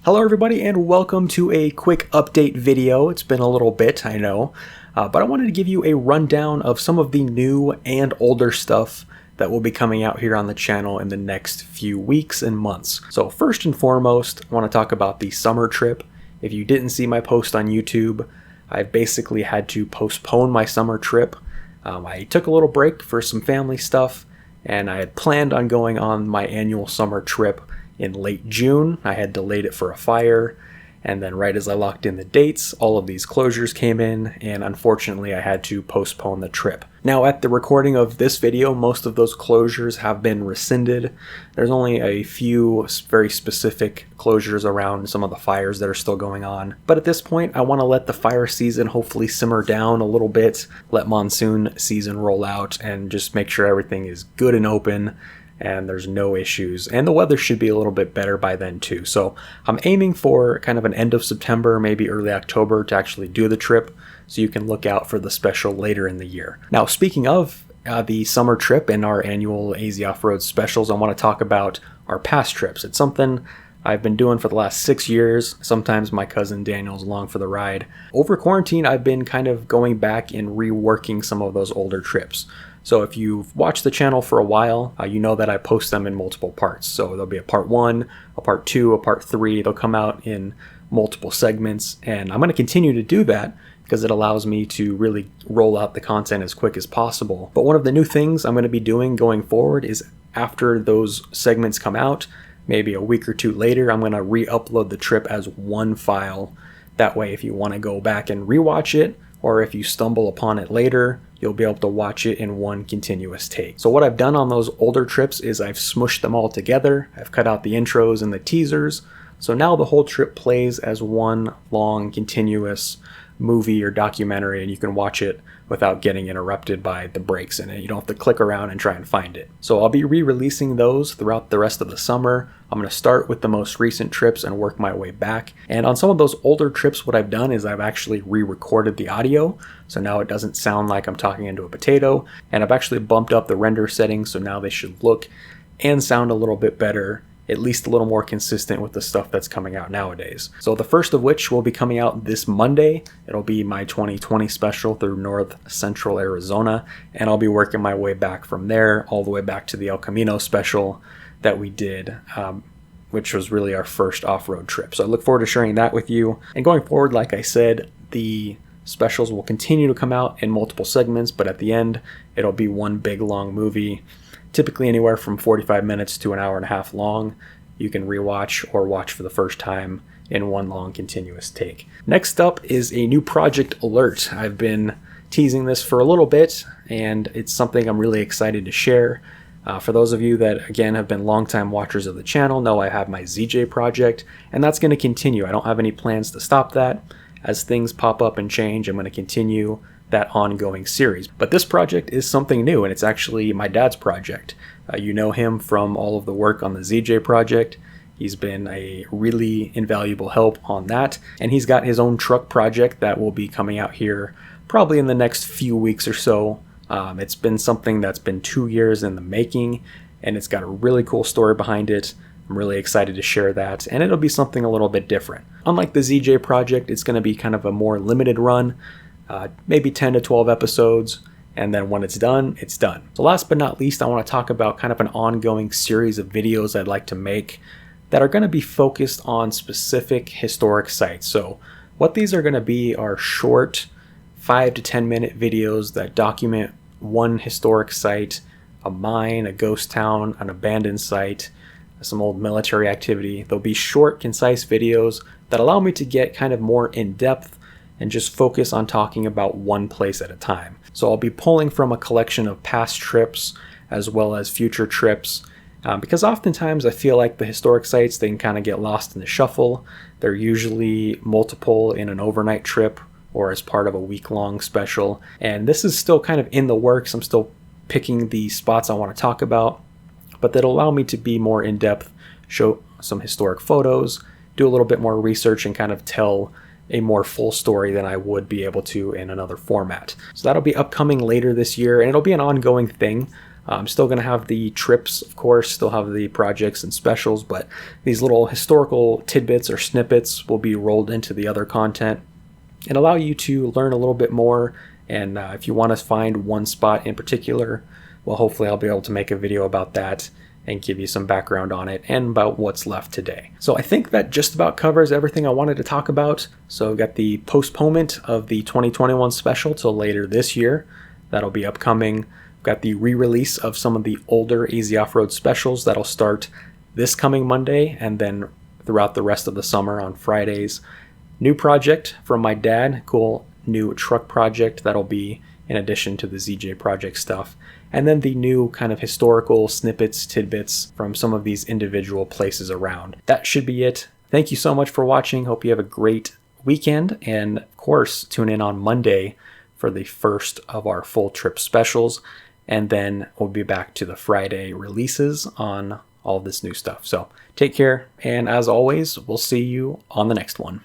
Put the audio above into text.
Hello everybody and welcome to a quick update video. It's been a little bit, I know, but I wanted to give you a rundown of some of the new and older stuff that will be coming out here on the channel in the next few weeks and months. So first and foremost, I want to talk about the summer trip. If you didn't see my post on YouTube, I've basically had to postpone my summer trip. I took a little break for some family stuff, and I had planned on going on my annual summer trip in late June. I had delayed it for a fire, and then right as I locked in the dates, all of these closures came in, and unfortunately I had to postpone the trip. Now at the recording of this video, most of those closures have been rescinded. There's only a few very specific closures around some of the fires that are still going on. But at this point, I want to let the fire season hopefully simmer down a little bit, let monsoon season roll out, and just make sure everything is good and open and there's no issues, and the weather should be a little bit better by then too. So I'm aiming for kind of an end of September, maybe early October to actually do the trip, so you can look out for the special later in the year. Now speaking of the summer trip and our annual AZOFFROAD Specials, I want to talk about our past trips. It's something I've been doing for the last 6 years. Sometimes my cousin Daniel's along for the ride. Over quarantine, I've been kind of going back and reworking some of those older trips. So if you've watched the channel for a while, you know that I post them in multiple parts. So there'll be a part 1, a part 2, a part 3. They'll come out in multiple segments, and I'm going to continue to do that because it allows me to really roll out the content as quick as possible. But one of the new things I'm going to be doing going forward is after those segments come out, maybe a week or two later, I'm going to re-upload the trip as one file. That way, if you want to go back and rewatch it, or if you stumble upon it later, you'll be able to watch it in one continuous take. So what I've done on those older trips is I've smushed them all together. I've cut out the intros and the teasers. So now the whole trip plays as one long continuous movie or documentary, and you can watch it without getting interrupted by the breaks in it. You don't have to click around and try and find it. So I'll be re-releasing those throughout the rest of the summer. I'm going to start with the most recent trips and work my way back. And on some of those older trips, what I've done is I've actually re-recorded the audio. So now it doesn't sound like I'm talking into a potato. And I've actually bumped up the render settings, so now they should look and sound a little bit better, at least a little more consistent with the stuff that's coming out nowadays. So the first of which will be coming out this Monday. It'll be my 2020 special through North Central Arizona, and I'll be working my way back from there all the way back to the El Camino special that we did, which was really our first off-road trip. So I look forward to sharing that with you. And going forward, like I said, the specials will continue to come out in multiple segments, but at the end, it'll be one big long movie, typically anywhere from 45 minutes to an hour and a half long. You can rewatch or watch for the first time in one long continuous take. Next up is a new project alert. I've been teasing this for a little bit, and it's something I'm really excited to share. For those of you that, again, have been longtime watchers of the channel, know I have my ZJ project, and that's going to continue. I don't have any plans to stop that. As things pop up and change, I'm going to continue that ongoing series. But this project is something new, and it's actually my dad's project. You know him from all of the work on the ZJ project. He's been a really invaluable help on that, and he's got his own truck project that will be coming out here probably in the next few weeks or so. It's been something that's been 2 years in the making, and it's got a really cool story behind it. I'm really excited to share that, and it'll be something a little bit different. Unlike the ZJ project, it's going to be kind of a more limited run, maybe 10 to 12 episodes, and then when it's done, it's done. So last but not least, I want to talk about kind of an ongoing series of videos I'd like to make that are going to be focused on specific historic sites. So what these are going to be are short 5 to 10 minute videos that document one historic site, a mine, a ghost town, an abandoned site, some old military activity. They'll be short, concise videos that allow me to get kind of more in depth and just focus on talking about one place at a time. So I'll be pulling from a collection of past trips as well as future trips, because oftentimes I feel like the historic sites, they can kind of get lost in the shuffle. They're usually multiple in an overnight trip or as part of a week-long special, and this is still kind of in the works. I'm still picking the spots I want to talk about, but that'll allow me to be more in-depth, show some historic photos, do a little bit more research, and kind of tell a more full story than I would be able to in another format. So that'll be upcoming later this year, and it'll be an ongoing thing. I'm still going to have the trips, of course, still have the projects and specials, but these little historical tidbits or snippets will be rolled into the other content and allow you to learn a little bit more. And if you want to find one spot in particular, well, hopefully I'll be able to make a video about that and give you some background on it and about what's left today. So I think that just about covers everything I wanted to talk about. So we've got the postponement of the 2021 special till later this year. That'll be upcoming. We've got the re-release of some of the older AZOFFROAD specials that'll start this coming Monday and then throughout the rest of the summer on Fridays. New project from my dad, cool new truck project that'll be in addition to the ZJ project stuff. And then the new kind of historical snippets, tidbits from some of these individual places around. That should be it. Thank you so much for watching. Hope you have a great weekend. And of course, tune in on Monday for the first of our full trip specials. And then we'll be back to the Friday releases on all this new stuff. So take care. And as always, we'll see you on the next one.